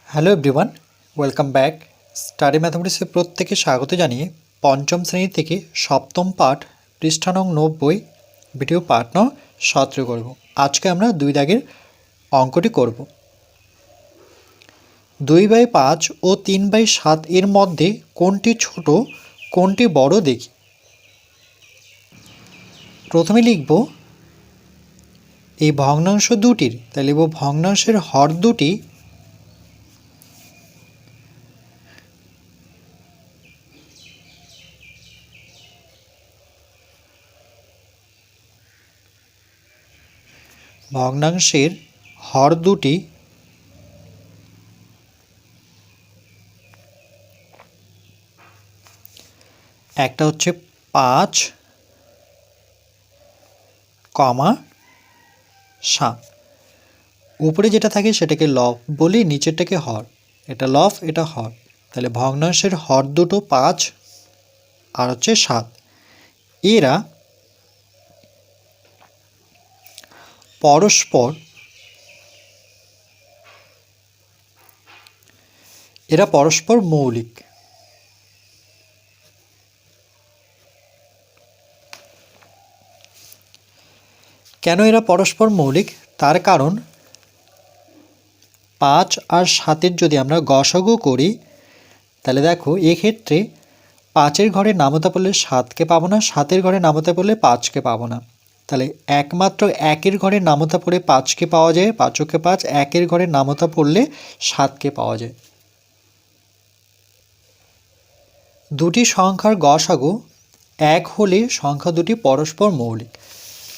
Hello everyone, welcome back. Study ম্যাথমেটিক্সে প্রত্যেকে স্বাগত জানিয়ে পঞ্চম শ্রেণী থেকে সপ্তম পাঠ পৃষ্ঠা নং 90 ভিডিও পাঠ নং 17 করব। আজকে আমরা দুই দাগের অঙ্কটি করব। 2/5 ও 3/7 এর মধ্যে কোনটি ছোট কোনটি বড় দেখি। প্রথমে লিখব এই ভগ্নাংশ দুটির, তাই লিখব ভগ্নাংশের হর দুটি ভগ্নাংশের হর দুটি একটা হচ্ছে 5, 7। উপরে যেটা থাকে সেটাকে লব বলি, নিচেরটাকে হর। এটা লব, এটা হর। তাহলে ভগ্নাংশের হর দুটো 5 আর হচ্ছে 7। এরা পরস্পর মৌলিক। কেন এরা পরস্পর মৌলিক? তার কারণ 5 আর 7-এর যদি আমরা গসাগু করি তাহলে দেখো এক্ষেত্রে 5-এর ঘরে নামতা পড়লে 7কে পাবো না, 7-এর ঘরে নামতা পড়লে 5কে পাবো না। তাহলে একমাত্র 1-এর ঘরে নামতা পড়ে 5কে পাওয়া যায়, 5-কে 5, 1-এর ঘরে নামতা পড়লে 7কে পাওয়া যায়। দুটি সংখ্যার গসাগু 1 হলে সংখ্যা দুটি পরস্পর মৌলিক।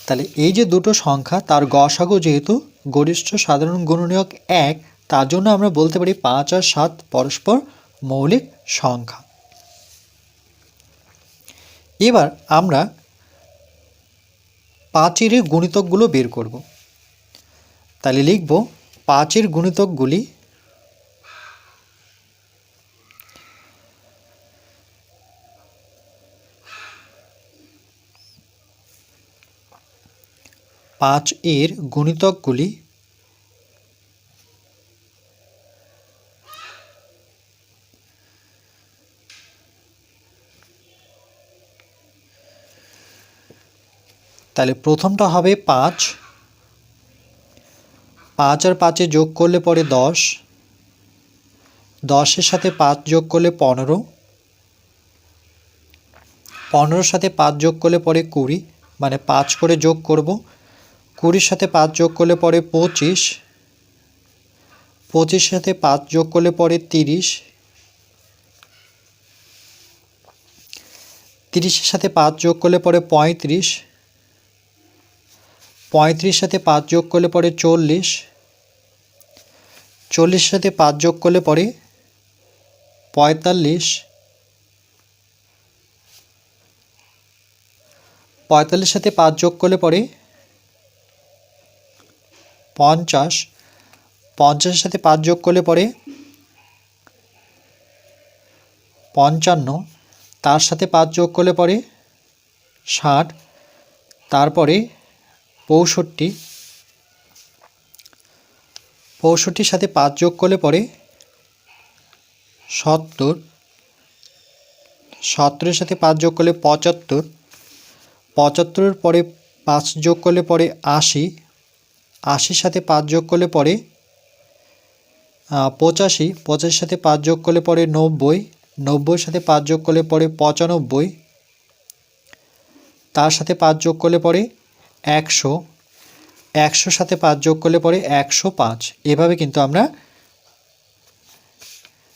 তাহলে এই যে দুটো সংখ্যা তার গসাগু যেহেতু গরিষ্ঠ সাধারণ গুণনীয়ক 1, তার জন্য আমরা বলতে পারি 5 আর 7 পরস্পর মৌলিক সংখ্যা। এবার আমরা 5-এর গুণিতকগুলো বের করব। তাহলে লিখব 5-এর গুণিতকগুলি। 5-এর গুণিতকগুলি তাহলে প্রথমটা হবে 5, 5 আর 5-এ যোগ করলে পরে 10, 10-এর সাথে 5 যোগ করলে 15, 15-এর সাথে 5 যোগ করলে পরে 20, মানে 5 করে যোগ করব। 20-এর সাথে 5 যোগ করলে পরে 25, 25-এর সাথে 5 যোগ করলে পরে 30, 30-এর সাথে 5 যোগ করলে পরে 35, 35-এর সাথে 5 যোগ করলে পরে 40, 40-এর সাথে 5 যোগ করলে পরে 45, 45-এর সাথে 5 যোগ করলে পরে 50, 50-এর সাথে 5 যোগ করলে পরে 55, তার সাথে 5 যোগ করলে পরে 60, তারপরে 65, 65-এর সাথে 5 যোগ করলে পরে 70, 70-এর সাথে 5 যোগ করলে 75, 75-এর পরে 5 যোগ করলে পরে 80, 80-এর সাথে 5 যোগ করলে পরে 85, 85-এর সাথে 5 যোগ করলে পরে 90, 90-এর সাথে 5 যোগ করলে পরে 95, তার সাথে 5 যোগ করলে পরে 100, 100-এর সাথে 5 যোগ করলে পরে 105। এভাবে কিন্তু আমরা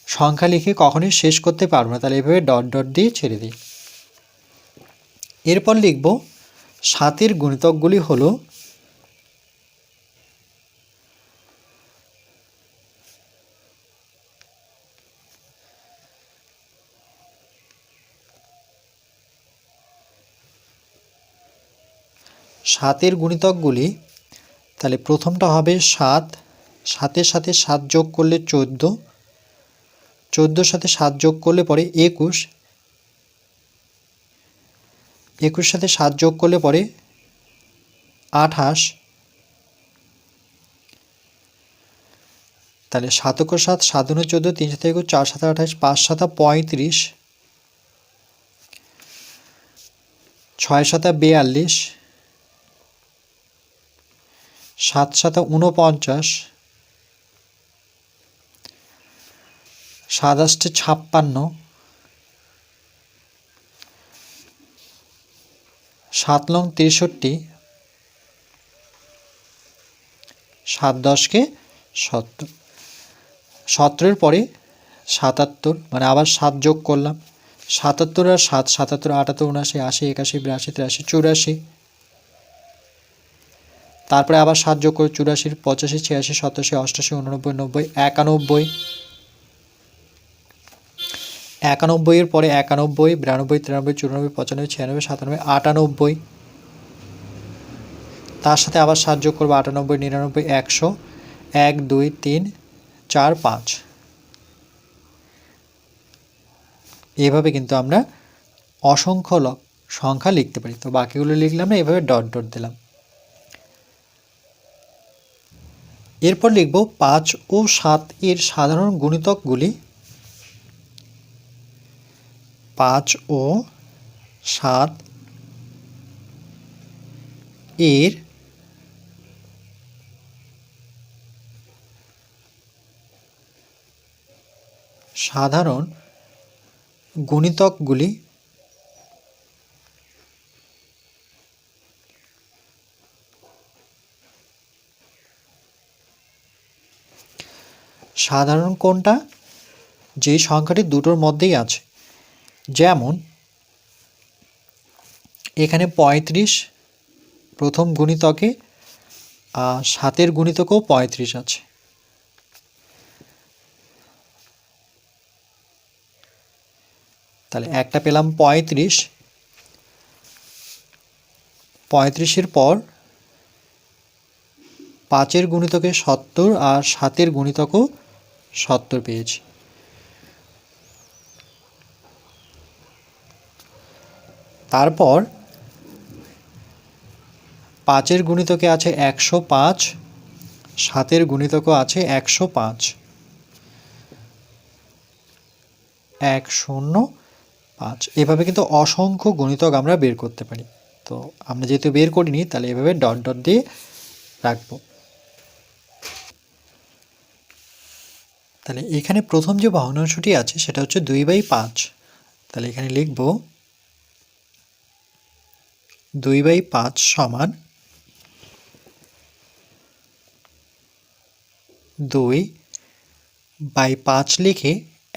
সংখ্যা লিখে কখনোই শেষ করতে পারবো না, তাহলে এভাবে ডট ডট দিয়ে ছেড়ে দিই। এরপর লিখব 7-এর গুণিতকগুলি হলো 7-এর গুণিতকগুলি। তাহলে প্রথমটা হবে 7, 7-এর সাথে 7 যোগ করলে 14, 14-এর সাথে 7 যোগ করলে পরে 21, 21-এর সাথে 7 যোগ করলে পরে 28, তাহলে 7 × 7 7 × 14 3 × 7 21 4 × 7 28 5 × 7 35 6 × 7 42 7 × 7 49 7 × 8 56 7 × 9 63 7 × 10 70 17 পরে 77 মানে আবার 7 যোগ করলাম 77 আর 7 77 78 79 80 81 82 83 84 তারপরে আবার 7 যোগ করে 84 85 86 87 88 89 90 91 91 এর পরে 91 92 93 94 95 96 97 98 তার সাথে আবার 7 যোগ করব 98 99 100 1 2 3 4 5 এইভাবে কিন্তু আমরা অসংখ্য সংখ্যা লিখতে পারি। তো বাকিগুলো লিখলাম না, এভাবে ডট ডট দিলাম। এরপর লিখব 5 ও 7 এর সাধারণ গুণিতকগুলি। 5 ও 7 এর সাধারণ গুণিতকগুলি সাধারণ কোনটা? যে সংখ্যাটি দুটোর মধ্যেই আছে। যেমন এখানে 35 প্রথম গুণিতকে, আর 7 গুণিতকেও 35 আছে। তাহলে একটা পেলাম 35, 35-এর পর 5 গুণিতকে 70 আর 7 গুণিতকও 70 পেয়েছি। তারপর 5 গুণিতকে আছে 105, 7 গুণিতকও আছে 105, 105। এভাবে কিন্তু অসংখ্য গুণিতক আমরা বের করতে পারি। তো আমরা যেহেতু বের করিনি, তাহলে এভাবে ডট ডট দিয়ে রাখবো। তাহলে এখানে প্রথম যে ভগ্নাংশটি আছে সেটা হচ্ছে 2/5। তাহলে এখানে লিখব 2/5 সমান 2/5 লিখে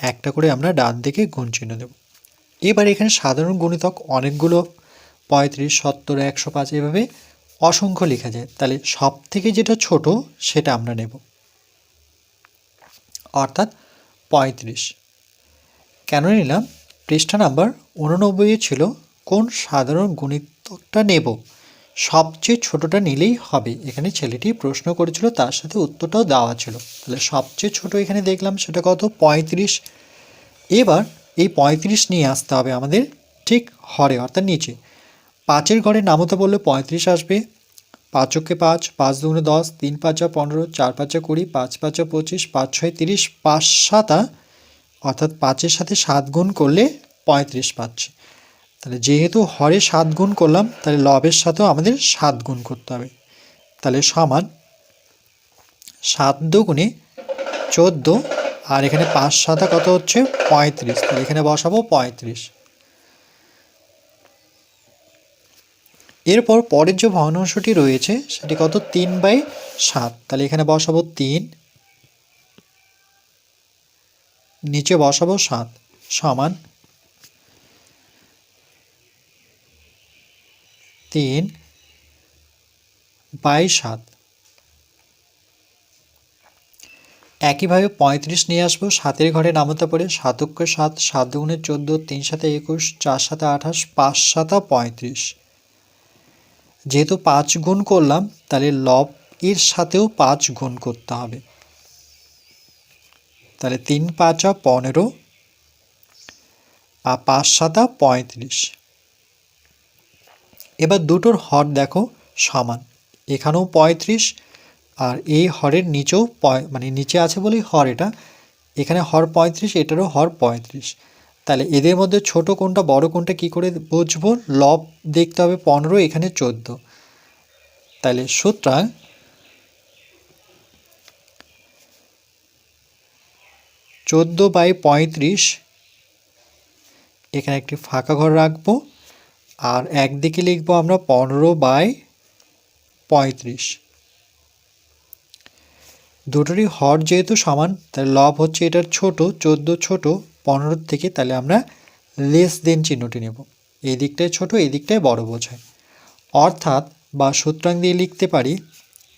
একটা করে আমরা ডান দিকে গুণ চিহ্ন দেব। এবার এখানে সাধারণ গুণিতক অনেকগুলো, 35, 70, 105 এভাবে অসংখ্য লেখা যায়। তাহলে সব থেকে যেটা ছোট সেটা আমরা নেব, অর্থাৎ 35। কেন নিলাম? পৃষ্ঠা নাম্বার 89 ছিল কোন সাধারণ গুণিতকটা নেব, সবচেয়ে ছোটটা নিলেই হবে। এখানে ছেলেটি প্রশ্ন করেছিল, তার সাথে উত্তরটাও দেওয়া ছিল। তাহলে সবচেয়ে ছোট এখানে দেখলাম সেটা কত? 35। এবার এই 35 নিয়ে আসতে হবে আমাদের ঠিক হরে, অর্থাৎ নিচে। 5 ঘরে নামতে বললে 35 আসবে। 5 × 5, 5 × 2 = 10, 3 × 5 = 15, 4 × 5 = 20, 5 × 5 = 25, 5 × 6 = 30, 5 × 7 অর্থাৎ 5-এর সাথে 7 গুণ করলে 35 পাচ্ছি। তাহলে যেহেতু হরে 7 গুণ করলাম, তাহলে লবের সাথেও আমাদের 7 গুণ করতে হবে। তাহলে সমান 7 × 2 = 14, আর এখানে 5 × 7 কত হচ্ছে? 35। তাহলে এখানে বসাবো 35। এরপর পরের যে ভগ্নাংশটি রয়েছে সেটি কত? 3/7। তাহলে এখানে বসাবো 3, নিচে বসাবো 7 সমান 3/7। একইভাবে 35 নিয়ে আসবো 7 ঘরে নামতে পারে। 7 × 7, 7 × 2 = 14, 3 × 7 = 21, 4 × 7 = 28, 5 × 7 = 35। যেহেতু 5 গুণ করলাম, তাহলে লব এর সাথেও 5 গুণ করতে হবে। তাহলে 3 × 5 = 15 আর 5 × 7 = 35। এবার দুটোর হর দেখো সমান, এখানেও 35, আর এই হরের নিচেও মানে নিচে আছে বলেই হর, এটা এখানে হর 35, এটারও হর 35। তাহলে এদের মধ্যে ছোট কোনটা বড় কোনটা কি করে বুঝবো? লব দেখতে হবে 15, এখানে 14। তাহলে সুতরাং 14/35, এখানে একটি ফাঁকা ঘর রাখবো, আর একদিকে লিখবো আমরা 15/35। দুটোরই হর যেহেতু সমান, তাহলে লব হচ্ছে এটার ছোট, 14 ছোট 15 থেকে, তাহলে আমরা লেস দেন চিহ্নটি নেব। এই দিকটায় ছোট, এই দিকটায় বড় বোঝায়। অর্থাৎ বা সুতরাং দিয়ে লিখতে পারি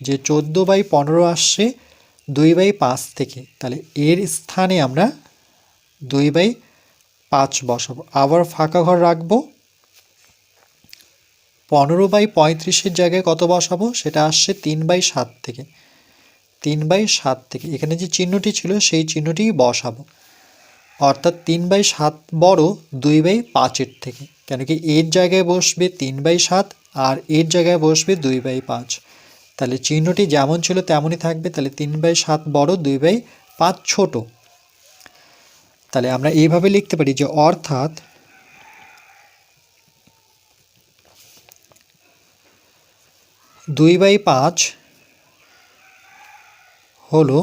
যে 14/15 আসছে 2/5 থেকে, তাহলে এর স্থানে আমরা 2/5 বসাবো। আবার ফাঁকা ঘর রাখবো, 15/35-এর জায়গায় কত বসাবো? সেটা আসছে 3/7 থেকে। 3/7 থেকে এখানে যে চিহ্নটি ছিল সেই চিহ্নটিই বসাবো। অর্থাৎ 3/7 বড় 2/5-এর থেকে, কেন কি এর জায়গায় বসবে 3/7 আর এর জায়গায় বসবে 2/5। তাহলে চিহ্নটি যেমন ছিল তেমনই থাকবে। তাহলে 3/7 বড়, 2/5 ছোট। তাহলে আমরা এইভাবে লিখতে পারি যে অর্থাৎ 2/5 হলো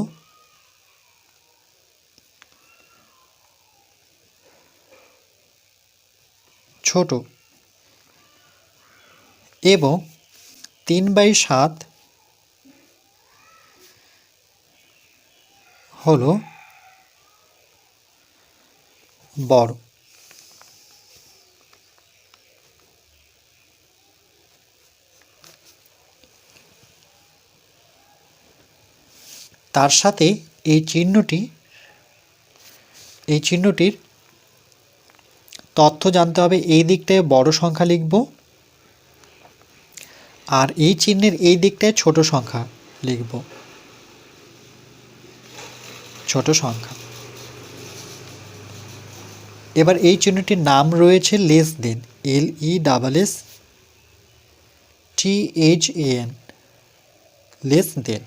ছোট এবং 3/7 হলো বড়। তার সাথে এই চিহ্নটির তথ্য জানতে হবে। এই দিকটায় বড় সংখ্যা লিখব, আর এই চিহ্নের এই দিকটায় ছোট সংখ্যা লিখব, ছোট সংখ্যা। এবার এই চিহ্নটির নাম রয়েছে less than, LESSTHAN, less than.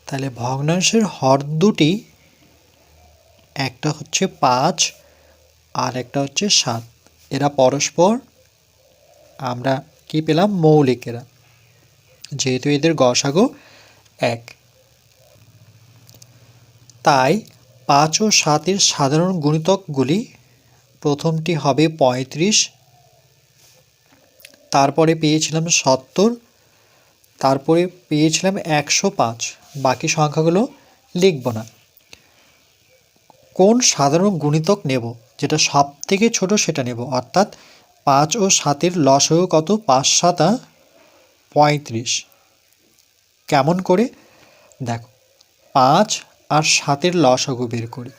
তাহলে ভগ্নাংশের হর দুটি, একটা হচ্ছে 5 আর একটা হচ্ছে 7। এরা পরস্পর আমরা কি পেলাম? মৌলিক এরা, যেহেতু এদের গসাগু 1। তাই 5 ও 7-এর সাধারণ গুণিতকগুলি, প্রথমটি হবে 35, তারপরে পেয়েছিলাম 70, তারপরে পেয়েছিলাম 105। বাকি সংখ্যাগুলো লিখব না। কোন সাধারণ গুণিতক নেব? যেটা সব থেকে ছোট সেটা নেব। অর্থাৎ 5 ও 7-এর লসাগু কত? 5 7 35। কেমন করে? দেখো, 5 আর 7-এর লসাগু বের করি।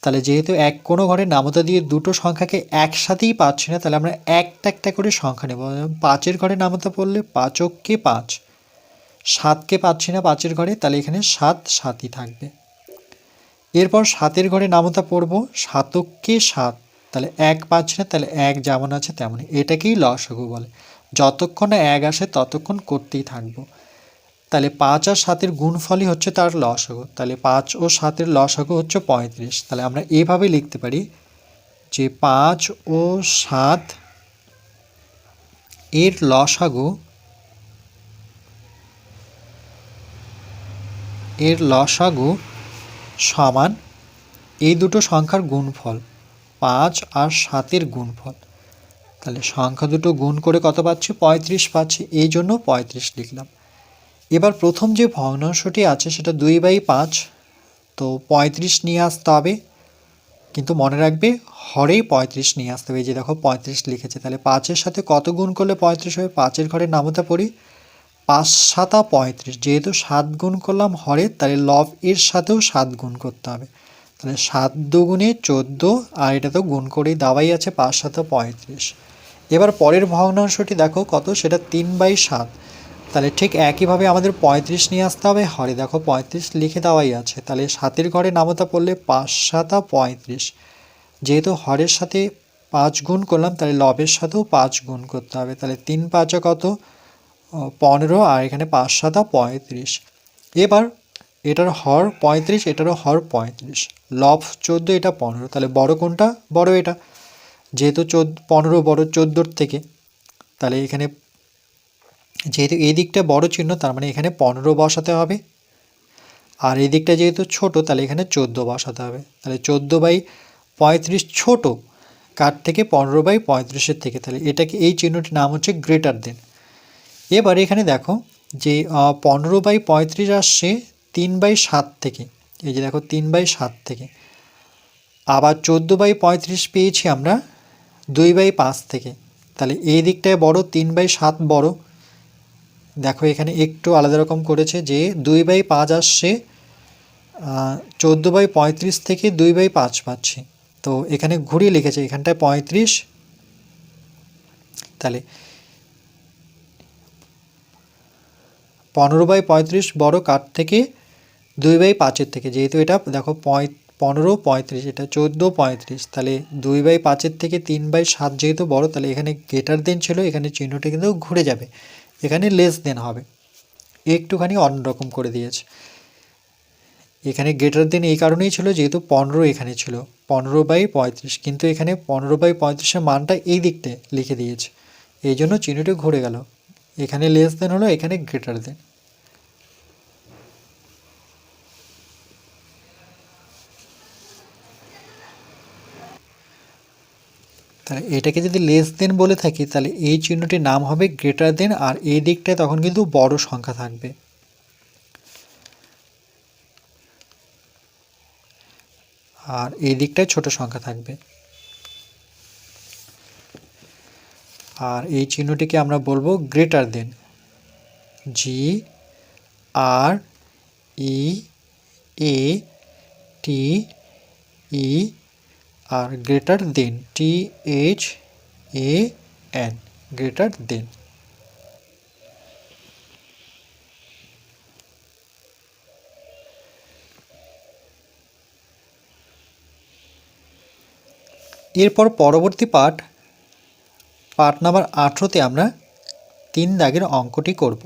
তাহলে যেহেতু কোনো ঘরের নামতা দিয়ে দুটো সংখ্যাকে একসাথেই পাচ্ছি না, তাহলে আমরা একটা একটা করে সংখ্যা নেব। 5-এর ঘরে নামতা পড়লে 5-কে 5, 7কে পাচ্ছি না 5-এর ঘরে, তাহলে এখানে 7 7ই থাকবে। এরপর 7-এর ঘরে নামতা পড়ব 7-কে 7, তাহলে 1 পাচ্ছি না, তাহলে 1 যেমন আছে তেমনই। এটাকেই লসাগু বলে। যতক্ষণ না 1 আসে ততক্ষণ করতেই থাকবো। তাহলে 5 আর 7-এর গুণফলই হচ্ছে তার লসাগু। তাহলে 5 ও 7-এর লসাগু হচ্ছে 35। তাহলে আমরা এভাবে লিখতে পারি যে 5 ও 7 এর লসাগু এর লসাগু সমান এই দুটো সংখ্যার গুণফল, 5 আর 7-এর গুণফল। তাহলে সংখ্যা দুটো গুণ করে কত পাচ্ছি? 35 পাচ্ছি, এই জন্য 35 লিখলাম। এবার প্রথম যে ভগ্নাংশটি আছে সেটা 2/5, তো 35 নিয়ে আসতে হবে, কিন্তু মনে রাখবে হরেই 35 নিয়ে আসতে হবে। এই যে দেখো 35 লিখেছে, তাহলে 5-এর সাথে কত গুণ করলে 35 হবে? 5-এর ঘরে নামতা পড়ি, 5 7 35, যেহেতু 7 গুণ করলাম হরের, তাহলে লব এর সাথেও 7 গুণ করতে হবে। তাহলে 7 দুগুণে 14, আর এটা তো গুণ করেই দেওয়াই আছে, 5 7 35। এবার পরের ভগ্নাংশটি দেখো কত, সেটা 3/7। তাহলে ঠিক একইভাবে আমাদের 35 নিয়ে আসতে হবে হরে, দেখো 35 লিখে দেওয়াই আছে। তাহলে 7-এর ঘরে নামতা পড়লে 5 7 35, যেহেতু হরের সাথে 5 গুণ করলাম, তাহলে লবের সাথেও 5 গুণ করতে হবে। তাহলে 3 5 কত? 15, আর এখানে 5 7 35। এবার এটার হর 35, এটারও হর 35, লব 14, এটা 15, তাহলে বড় কোনটা? বড় এটা, যেহেতু 15 বড় 14-র থেকে। তাহলে এখানে যেহেতু এই দিকটা বড় চিহ্ন, তার মানে এখানে 15 বসাতে হবে, আর এই দিকটা যেহেতু ছোট, তাহলে এখানে 14 বসাতে হবে। তাহলে 14/35 ছোট কার থেকে? 15/35-এর থেকে। তাহলে এটাকে, এই চিহ্নটির নাম হচ্ছে গ্রেটার দেন। এবার এখানে দেখো যে 15/35 আসছে 3/7 থেকে, এই যে দেখো 3/7 থেকে। আবার 14/35 পেয়েছি আমরা 2/5 থেকে। তাহলে এই দিকটায় বড়, 3/7 বড়। দেখো এখানে একটু আলাদা রকম করেছে, যে 2/5 আসছে 14/35 থেকে 2/5 পাচ্ছি, তো এখানে ঘুরিয়ে লিখেছে, এখানটায় 35। তাহলে 15/35 বড় কার থেকে? 2/5-এর থেকে, যেহেতু এটা দেখো 15 35, এটা 14 35, তাহলে 2/5-এর থেকে 3/7 যেহেতু বড়, তাহলে এখানে গ্রেটার দেন ছিল, এখানে চিহ্নটা কিন্তু ঘুরে যাবে, এখানে লেস দেন হবে, একটুখানি অন্যরকম করে দিয়েছে। এখানে গ্রেটার দেন এই কারণেই ছিল, যেহেতু 15 এখানে ছিল, 15/35, কিন্তু এখানে 15/35-এর মানটা এই দিকটায় লিখে দিয়েছে, এই জন্য চিহ্নটা ঘুরে গেল। এখানে লেস দেন হলো, এখানে গ্রেটার দেন। তাহলে এটাকে যদি লেস দেন বলে থাকি, তাহলে এই চিহ্নটির নাম হবে গ্রেটার দেন, আর এই দিকটায় তখন কিন্তু বড় সংখ্যা থাকবে, আর এই দিকটায় ছোট সংখ্যা থাকবে। আর এই চিহ্নটিকে আমরা বলবো গ্রেটার দেন, GREATE, আর greater than THAN, greater than. এরপর পরবর্তী পার্ট নাম্বার 18-তে আমরা 3 দাগের অঙ্কটি করব।